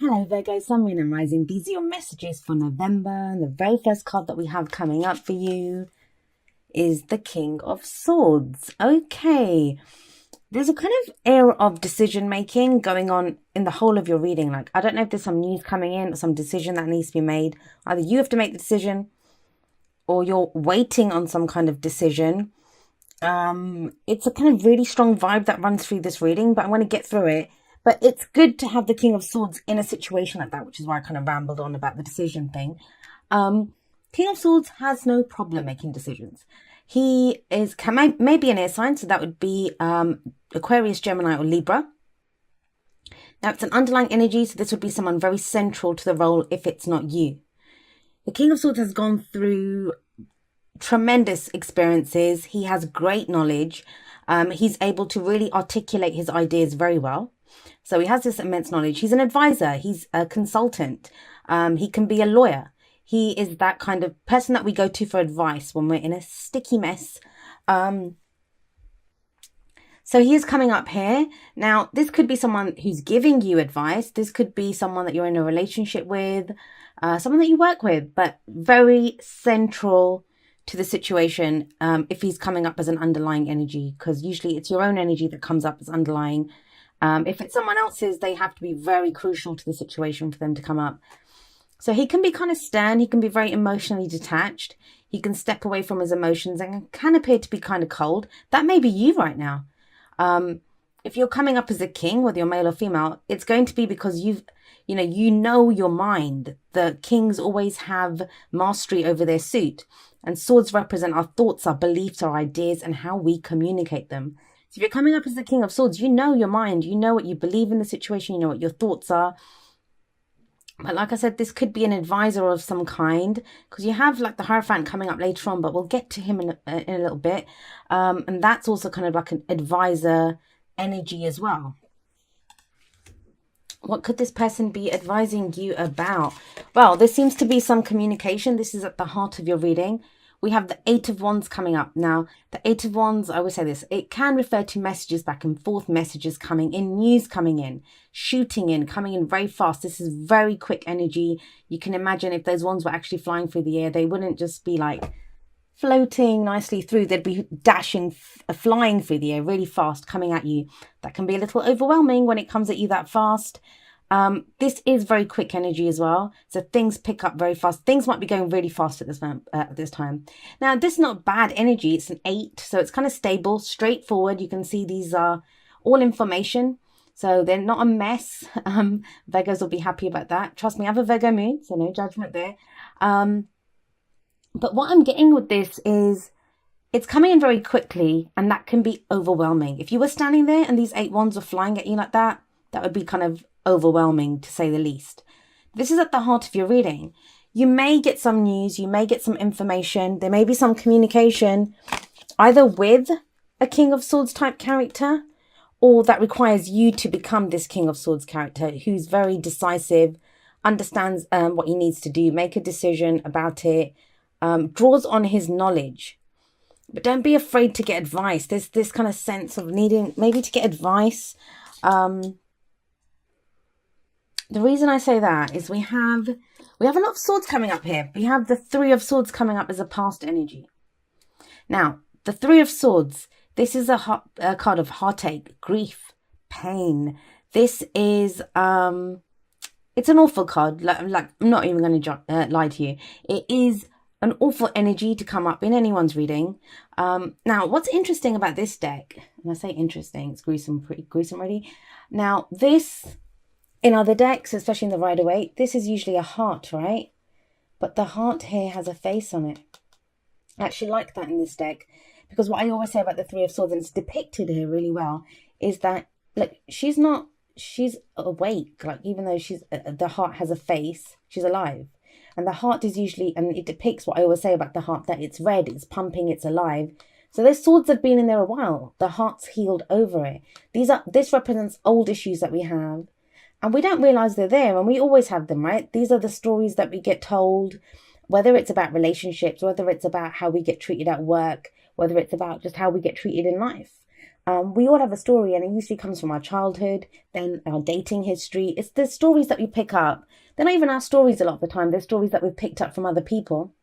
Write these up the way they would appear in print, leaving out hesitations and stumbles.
Hello Virgo, Sun, Moon and Rising. These are your messages for November. And the very first card that we have coming up for you is the King of Swords. Okay, there's a kind of air of decision making going on in the whole of your reading. Like, I don't know if there's some news coming in or some decision that needs to be made. Either you have to make the decision or you're waiting on some kind of decision. It's a kind of really strong vibe that runs through this reading, but I'm going to get through it. But it's good to have the King of Swords in a situation like that, which is why I kind of rambled on about the decision thing. King of Swords has no problem making decisions. He is maybe an air sign, so that would be Aquarius, Gemini, or Libra. Now, it's an underlying energy, so this would be someone very central to the role if it's not you. The King of Swords has gone through tremendous experiences. He has great knowledge. He's able to really articulate his ideas very well. So he has this immense knowledge. He's an advisor. He's a consultant. He can be a lawyer. He is that kind of person that we go to for advice when we're in a sticky mess. So he is coming up here. Now, this could be someone who's giving you advice. This could be someone that you're in a relationship with, someone that you work with, but very central to the situation if he's coming up as an underlying energy, because usually it's your own energy that comes up as underlying. If it's someone else's, they have to be very crucial to the situation for them to come up. So he can be kind of stern. He can be very emotionally detached. He can step away from his emotions and can appear to be kind of cold. That may be you right now. If you're coming up as a king, whether you're male or female, it's going to be because you know your mind. The kings always have mastery over their suit. And swords represent our thoughts, our beliefs, our ideas, and how we communicate them. So if you're coming up as the King of Swords, you know your mind, you know what you believe in the situation, you know what your thoughts are. But like I said, this could be an advisor of some kind, because you have like the Hierophant coming up later on, but we'll get to him in a little bit. And that's also kind of like an advisor energy as well. What could this person be advising you about? Well, there seems to be some communication. This is at the heart of your reading. We have the Eight of Wands coming up. Now, the Eight of Wands, I always say this, it can refer to messages back and forth, messages coming in, news coming in, shooting in, coming in very fast. This is very quick energy. You can imagine if those wands were actually flying through the air, they wouldn't just be like floating nicely through. They'd be dashing, flying through the air really fast, coming at you. That can be a little overwhelming when it comes at you that fast. This is very quick energy as well. So things pick up very fast. Things might be going really fast at this time. Now, this is not bad energy. It's an 8. So it's kind of stable, straightforward. You can see these are all information. So they're not a mess. Virgos will be happy about that. Trust me, I have a Virgo moon, so no judgment there. But what I'm getting with this is it's coming in very quickly, and that can be overwhelming. If you were standing there and these 8 wands were flying at you like that, that would be kind of overwhelming, to say the least. This is at the heart of your reading. You may get some news, you may get some information, there may be some communication either with a King of Swords type character, or that requires you to become this King of Swords character who's very decisive, understands what he needs to do, make a decision about it, draws on his knowledge. But don't be afraid to get advice. There's this kind of sense of needing maybe to get advice. The reason I say that is we have a lot of swords coming up here. We have the Three of Swords coming up as a past energy. Now, the Three of Swords, this is a card of heartache, grief, pain. This is, it's an awful card. Like I'm not even going to lie to you. It is an awful energy to come up in anyone's reading. Now, what's interesting about this deck, and I say interesting, it's gruesome, pretty gruesome really. Now, this, in other decks, especially in the Rider-Waite, this is usually a heart, right? But the heart here has a face on it. I actually like that in this deck, because what I always say about the Three of Swords, and it's depicted here really well, is that, look, she's awake. Like, even though the heart has a face, she's alive. And the heart is usually, and it depicts what I always say about the heart, that it's red, it's pumping, it's alive. So those swords have been in there a while. The heart's healed over it. This represents old issues that we have. And we don't realize they're there, and we always have them, right? These are the stories that we get told, whether it's about relationships, whether it's about how we get treated at work, whether it's about just how we get treated in life. We all have a story, and it usually comes from our childhood, then our dating history. It's the stories that we pick up. They're not even our stories a lot of the time. They're stories that we've picked up from other people.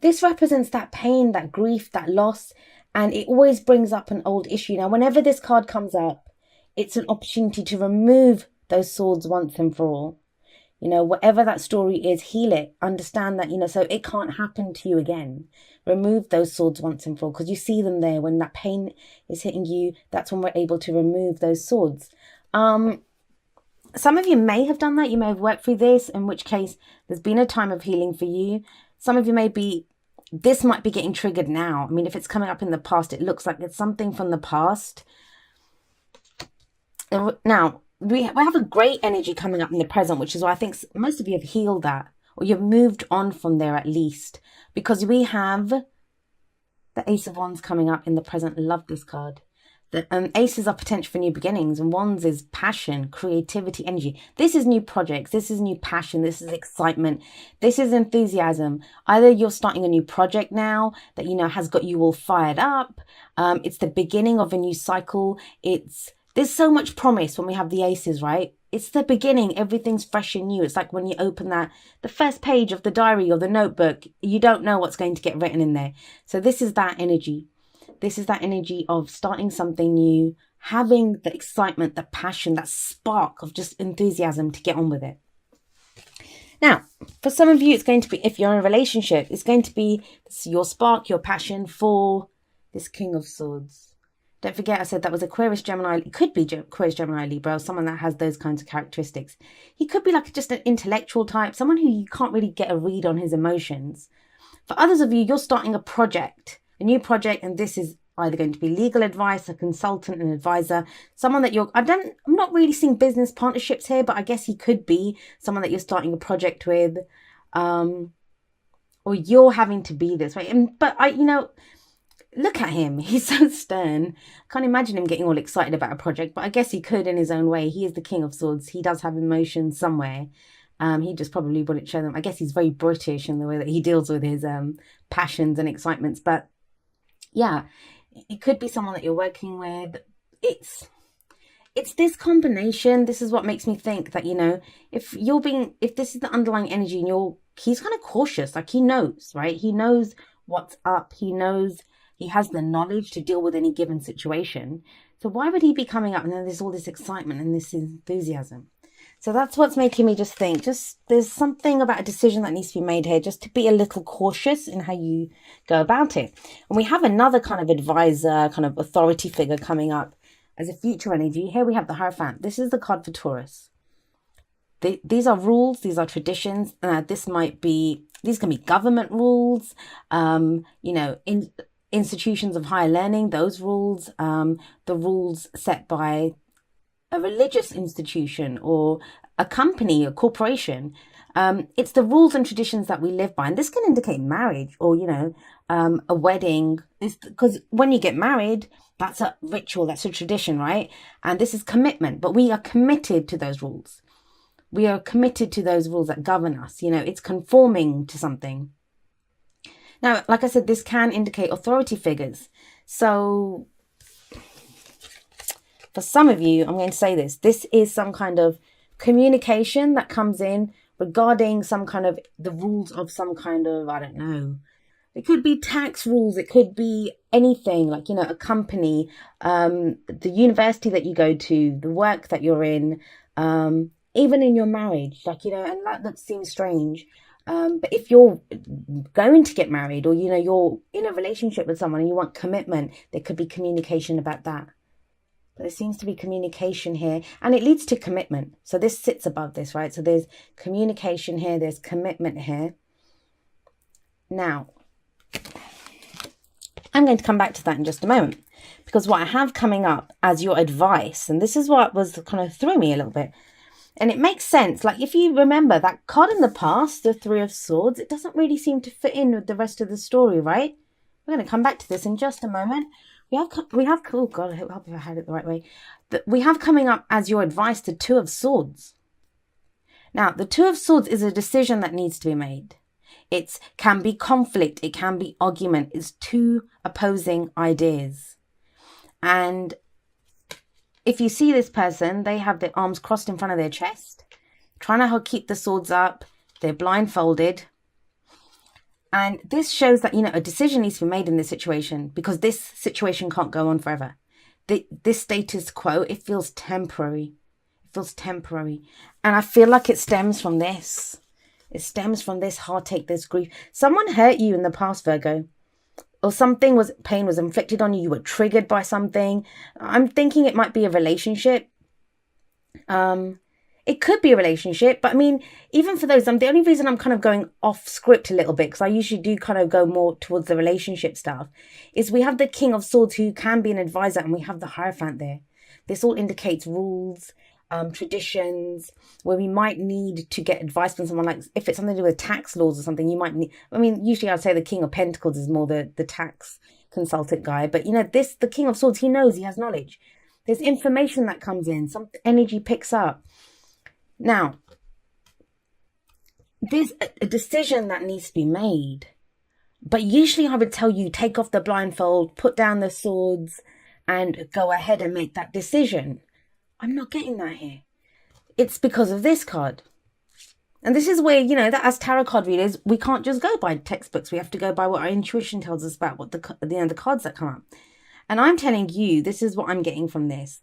This represents that pain, that grief, that loss, and it always brings up an old issue. Now, whenever this card comes up, it's an opportunity to remove those swords once and for all. Whatever that story is, heal it. Understand that, so it can't happen to you again. Remove those swords once and for all, because you see them there. When that pain is hitting you, that's when we're able to remove those swords. Some of you may have done that. You may have worked through this, in which case there's been a time of healing for you. Some of you this might be getting triggered now. I mean, if it's coming up in the past, it looks like it's something from the past. Now, we have a great energy coming up in the present, which is why I think most of you have healed that, or you've moved on from there at least, because we have the Ace of Wands coming up in the present. Love this card. The aces are potential for new beginnings, and wands is passion, creativity, energy. This is new projects. This is new passion. This is excitement. This is enthusiasm. Either you're starting a new project now that, has got you all fired up. It's the beginning of a new cycle. There's so much promise when we have the aces, right? It's the beginning. Everything's fresh and new. It's like when you open the first page of the diary or the notebook, you don't know what's going to get written in there. So this is that energy. This is that energy of starting something new, having the excitement, the passion, that spark of just enthusiasm to get on with it. Now, for some of you, it's going to be, if you're in a relationship, it's going to be your spark, your passion for this King of Swords. Don't forget, I said that was Aquarius, Gemini. It could be Aquarius, Gemini, Libra, someone that has those kinds of characteristics. He could be like just an intellectual type, someone who you can't really get a read on his emotions. For others of you, you're starting a project, a new project, and this is either going to be legal advice, a consultant, an advisor, someone that I'm not really seeing business partnerships here, but I guess he could be someone that you're starting a project with, or you're having to be this way. But look at him. He's so stern. Can't imagine him getting all excited about a project, but I guess he could in his own way. He is the King of Swords. He does have emotions somewhere. He just probably wouldn't show them. I guess he's very British in the way that he deals with his passions and excitements. But yeah, it could be someone that you're working with. It's this combination. This is what makes me think that, if this is the underlying energy and he's kind of cautious, like he knows, right? He knows what's up. He knows he has the knowledge to deal with any given situation. So why would he be coming up and then there's all this excitement and this enthusiasm? So that's what's making me just think, there's something about a decision that needs to be made here, just to be a little cautious in how you go about it. And we have another kind of advisor, kind of authority figure coming up as a future energy. Here we have the Hierophant. This is the card for Taurus. These are rules. These are traditions. These can be government rules, institutions of higher learning, those rules, the rules set by a religious institution or a company, a corporation. It's the rules and traditions that we live by. And this can indicate marriage or, a wedding. Because when you get married, that's a ritual, that's a tradition, right? And this is commitment. But we are committed to those rules. We are committed to those rules that govern us. It's conforming to something. Now, like I said, this can indicate authority figures. So for some of you, I'm going to say this is some kind of communication that comes in regarding some kind of the rules of some kind of, I don't know. It could be tax rules. It could be anything like, a company, the university that you go to, the work that you're in, even in your marriage, and that seems strange. But if you're going to get married or, you're in a relationship with someone and you want commitment, there could be communication about that. But there seems to be communication here and it leads to commitment. So this sits above this, right? So there's communication here. There's commitment here. Now, I'm going to come back to that in just a moment because what I have coming up as your advice, and this is what was kind of threw me a little bit. And it makes sense. Like if you remember that card in the past, the Three of Swords, it doesn't really seem to fit in with the rest of the story, right? We're going to come back to this in just a moment. We have, oh God, I hope I had it the right way. We have coming up as your advice the Two of Swords. Now, the Two of Swords is a decision that needs to be made. It can be conflict. It can be argument. It's two opposing ideas. And if you see this person, they have their arms crossed in front of their chest, trying to keep the swords up. They're blindfolded. And this shows that, a decision needs to be made in this situation, because this situation can't go on forever. This status quo, it feels temporary. It feels temporary. And I feel like it stems from this. It stems from this heartache, this grief. Someone hurt you in the past, Virgo. Or pain was inflicted on you. You were triggered by something. I'm thinking it might be a relationship. It could be a relationship, but I mean, even for those, the only reason I'm kind of going off script a little bit, because I usually do kind of go more towards the relationship stuff, is we have the King of Swords, who can be an advisor, and we have the Hierophant there. This all indicates rules, traditions, where we might need to get advice from someone. Like if it's something to do with tax laws or something, you might need, usually I'd say the King of Pentacles is more the tax consultant guy, but the King of Swords, he knows, he has knowledge. There's information that comes in, some energy picks up. Now, there's a decision that needs to be made. But usually I would tell you, take off the blindfold, put down the swords, and go ahead and make that decision. I'm not getting that here. It's because of this card. And this is where, that as tarot card readers, we can't just go by textbooks. We have to go by what our intuition tells us about what the cards that come up. And I'm telling you, this is what I'm getting from this.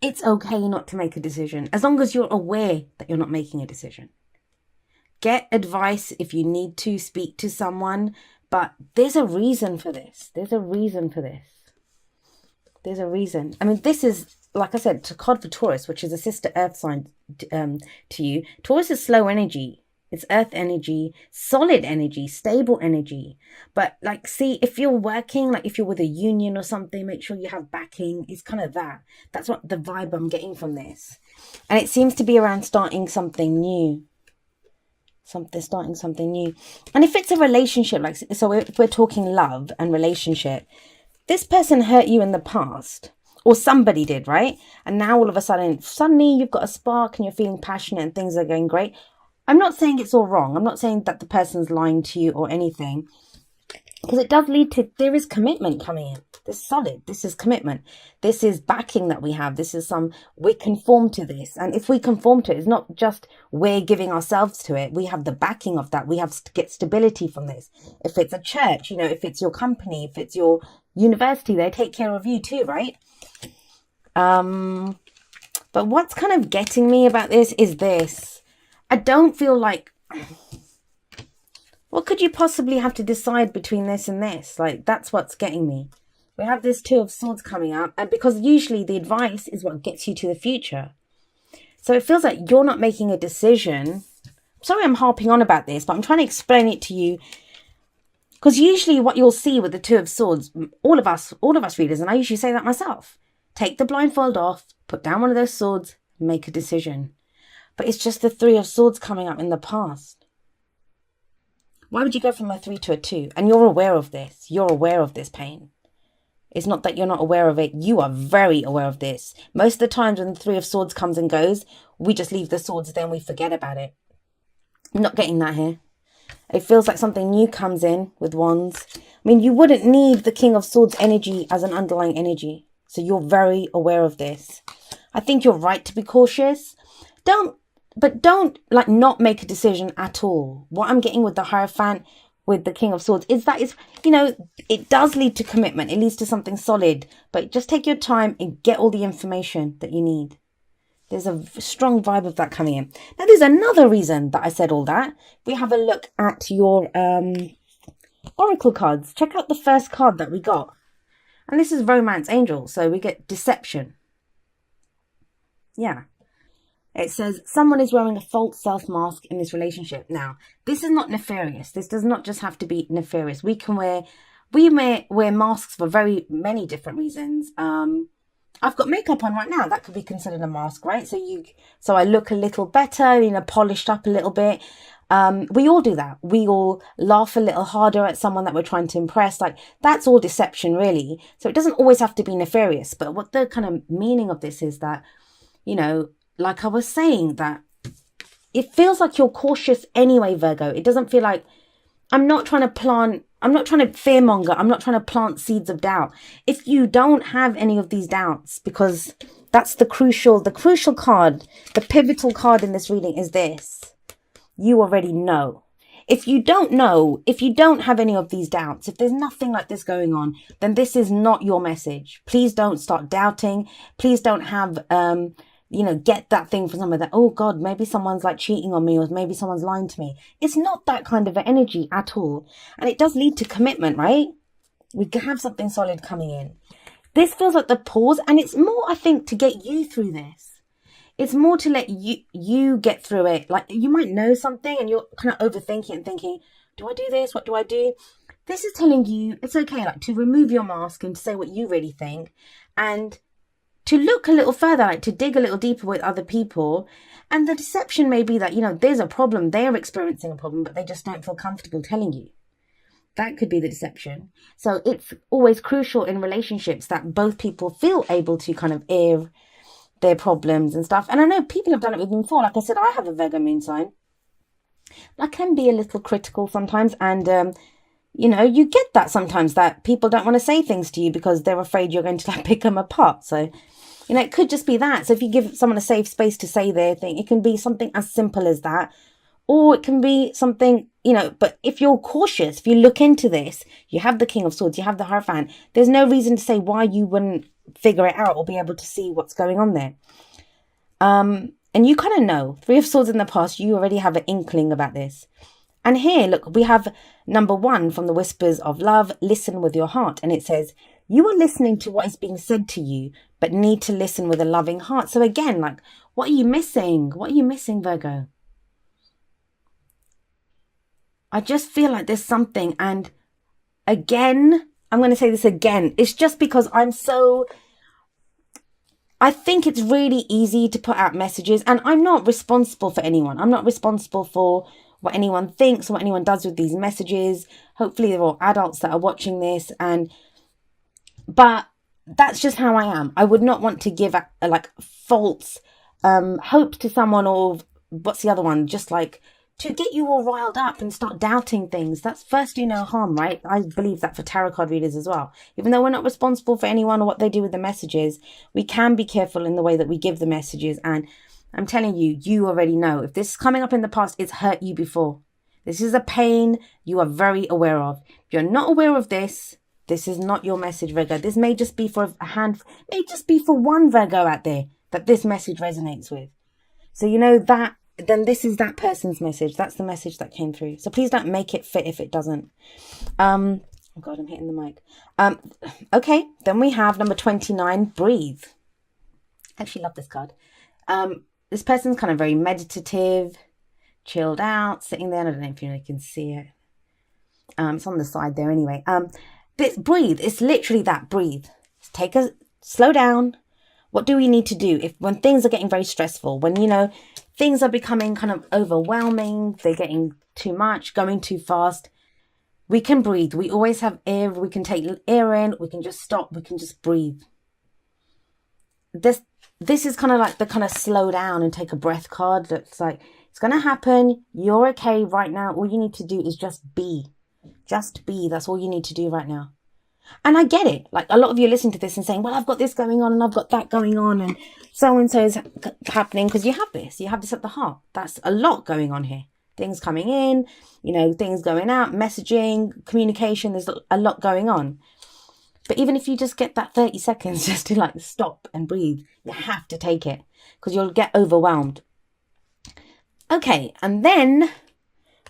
It's okay not to make a decision, as long as you're aware that you're not making a decision. Get advice if you need to, speak to someone, but there's a reason for this. There's a reason for this. There's a reason. This is, like I said, a card for Taurus, which is a sister earth sign to you. Taurus is slow energy. It's earth energy, solid energy, stable energy. But see, if you're working, if you're with a union or something, make sure you have backing. It's kind of that. That's what the vibe I'm getting from this. And it seems to be around starting something new. Starting something new. And if it's a relationship, so if we're talking love and relationship, this person hurt you in the past. Or somebody did, right? And now all of a suddenly you've got a spark and you're feeling passionate and things are going great. I'm not saying it's all wrong. I'm not saying that the person's lying to you or anything. Because it does lead to, there is commitment coming in. This is solid. This is commitment. This is backing that we have. This is we conform to this. And if we conform to it, it's not just we're giving ourselves to it. We have the backing of that. We have to get stability from this. If it's a church, if it's your company, if it's your university, they take care of you too, right? But what's kind of getting me about this is this. I don't feel like, what could you possibly have to decide between this and this? That's what's getting me. We have this Two of Swords coming up, and because usually the advice is what gets you to the future. So it feels like you're not making a decision. Sorry I'm harping on about this, but I'm trying to explain it to you. Because usually what you'll see with the Two of Swords, all of us readers, and I usually say that myself, take the blindfold off, put down one of those swords, make a decision. But it's just the Three of Swords coming up in the past. Why would you go from a 3 to a 2? And you're aware of this. You're aware of this pain. It's not that you're not aware of it. You are very aware of this. Most of the times when the Three of Swords comes and goes, we just leave the swords, then we forget about it. I'm not getting that here. It feels like something new comes in with Wands. You wouldn't need the King of Swords energy as an underlying energy. So you're very aware of this. I think you're right to be cautious. Don't not make a decision at all. What I'm getting with the Hierophant, with the King of Swords, is that it does lead to commitment. It leads to something solid, but just take your time and get all the information that you need. There's a strong vibe of that coming in. Now, there's another reason that I said all that. We have a look at your oracle cards. Check out the first card that we got. And this is Romance Angel. So we get deception. Yeah. It says, someone is wearing a false self mask in this relationship. Now, this is not nefarious. This does not just have to be nefarious. We may wear masks for very many different reasons. I've got makeup on right now. That could be considered a mask, right? So I look a little better, polished up a little bit. We all do that. We all laugh a little harder at someone that we're trying to impress. That's all deception, really. So it doesn't always have to be nefarious. But what the kind of meaning of this is that, like I was saying, that it feels like you're cautious anyway, Virgo. It doesn't feel like, I'm not trying to plant I'm not trying to fearmonger. I'm not trying to plant seeds of doubt. If you don't have any of these doubts, because that's the crucial card, the pivotal card in this reading is this. You already know. If you don't know, if you don't have any of these doubts, if there's nothing like this going on, then this is not your message. Please don't start doubting. Please don't have, get that thing from someone that, oh God, maybe someone's like cheating on me, or maybe someone's lying to me. It's not that kind of energy at all. And it does lead to commitment, right? We can have something solid coming in. This feels like the pause, and it's more, I think, to get you through this. It's more to let you get through it. Like, you might know something and you're kind of overthinking and thinking, do I do this? What do I do? This is telling you it's okay, like, to remove your mask and to say what you really think, and to look a little further, like to dig a little deeper with other people. And the deception may be that, there's a problem. They're experiencing a problem, but they just don't feel comfortable telling you. That could be the deception. So it's always crucial in relationships that both people feel able to kind of air their problems and stuff. And I know people have done it with me before. Like I said, I have a Virgo moon sign. I can be a little critical sometimes, and you get that sometimes, that people don't want to say things to you because they're afraid you're going to like pick them apart. So it could just be that. So if you give someone a safe space to say their thing, it can be something as simple as that, or it can be something, but if you're cautious, if you look into this, you have the King of Swords, you have the Hierophant, there's no reason to say why you wouldn't figure it out or be able to see what's going on there. And you kind of know, Three of Swords in the past, you already have an inkling about this. And here, look, we have number 1 from the Whispers of Love, listen with your heart. And it says, you are listening to what is being said to you, but need to listen with a loving heart. So again, like, what are you missing? What are you missing, Virgo? I just feel like there's something. And again, I'm going to say this again. It's just because I think it's really easy to put out messages, and I'm not responsible for anyone. I'm not responsible for what anyone thinks or what anyone does with these messages. Hopefully they're all adults that are watching this, but that's just how I am. I would not want to give false hope to someone, or what's the other one? Just like to get you all riled up and start doubting things. That's first do no harm, right? I believe that for tarot card readers as well. Even though we're not responsible for anyone or what they do with the messages, we can be careful in the way that we give the messages. And I'm telling you, you already know. If this is coming up in the past, it's hurt you before. This is a pain you are very aware of. If you're not aware of this, this is not your message, Virgo. This may just be for may just be for one Virgo out there that this message resonates with. So that, then this is that person's message. That's the message that came through. So please don't make it fit if it doesn't. Oh God, I'm hitting the mic. Okay, then we have number 29, breathe. I actually love this card. This person's kind of very meditative, chilled out, sitting there. I don't know if you can see it. It's on the side there anyway. This breathe, it's literally that, breathe. Slow down. What do we need to do when things are getting very stressful, when, things are becoming kind of overwhelming, they're getting too much, going too fast? We can breathe. We always have air. We can take air in. We can just stop. We can just breathe. This is kind of like the kind of slow down and take a breath card. That's like, it's going to happen. You're okay right now. All you need to do is just be. Just be. That's all you need to do right now. And I get it. Like, a lot of you listen to this and saying, well, I've got this going on and I've got that going on and so is happening, because you have this at the heart. That's a lot going on here. Things coming in, things going out, messaging, communication. There's a lot going on. But even if you just get that 30 seconds just to stop and breathe, you have to take it, because you'll get overwhelmed. Okay, and then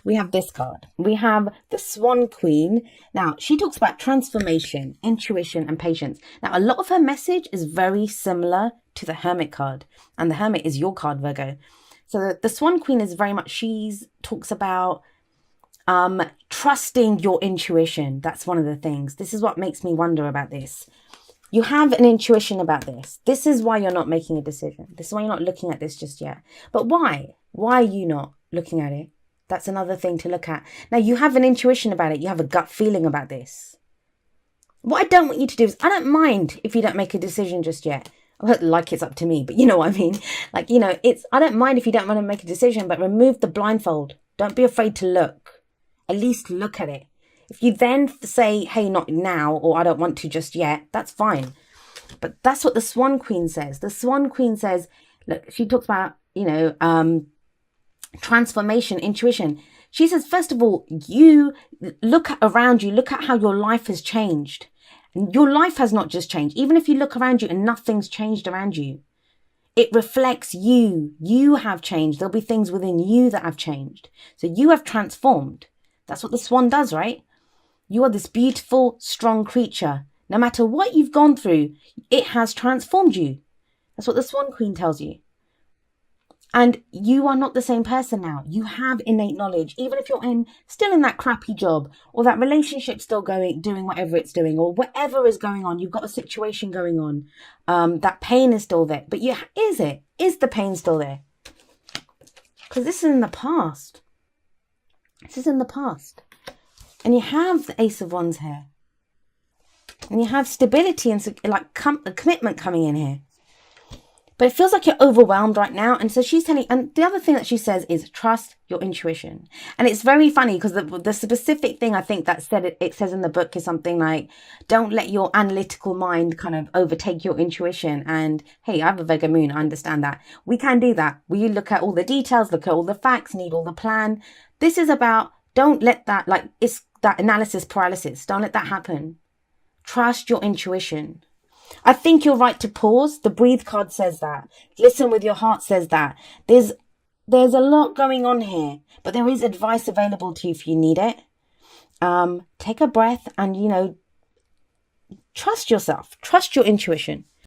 we have this card. We have the Swan Queen. Now, she talks about transformation, intuition, and patience. Now, a lot of her message is very similar to the Hermit card. And the Hermit is your card, Virgo. So the Swan Queen is very much, she talks about trusting your intuition. That's one of the things. This is what makes me wonder about this. You have an intuition about this. This is why you're not making a decision. This is why you're not looking at this just yet. But why? Why are you not looking at it? That's another thing to look at. Now, you have an intuition about it. You have a gut feeling about this. What I don't want you to do is, I don't mind if you don't make a decision just yet. Like it's up to me, but you know what I mean? I don't mind if you don't want to make a decision, but remove the blindfold. Don't be afraid to look. At least look at it. If you then say, hey, not now, or I don't want to just yet, that's fine. But that's what the Swan Queen says. The Swan Queen says, look, she talks about, transformation, intuition. She says, first of all, you look around you, look at how your life has changed. And your life has not just changed. Even if you look around you and nothing's changed around you, it reflects you. You have changed. There'll be things within you that have changed. So you have transformed. That's what the swan does, right? You are this beautiful, strong creature. No matter what you've gone through, it has transformed you. That's what the Swan Queen tells you. And you are not the same person now. You have innate knowledge. Even if you're still in that crappy job, or that relationship still doing whatever it's doing, or whatever is going on, you've got a situation going on. That pain is still there. But is the pain still there? Because this is in the past. This is in the past. And you have the Ace of Wands here. And you have stability and like a commitment coming in here. But it feels like you're overwhelmed right now. And so she's telling, and the other thing that she says is trust your intuition. And it's very funny because the specific thing I think that it says in the book is something like, don't let your analytical mind kind of overtake your intuition. And hey, I have a Virgo moon. I understand that. We can do that. We look at all the details, look at all the facts, need all the plan. This is about, don't let that, it's that analysis paralysis. Don't let that happen. Trust your intuition. I think you're right to pause. The breathe card says that. Listen with your heart says that. There's a lot going on here, but there is advice available to you if you need it. Take a breath and, trust yourself. Trust your intuition.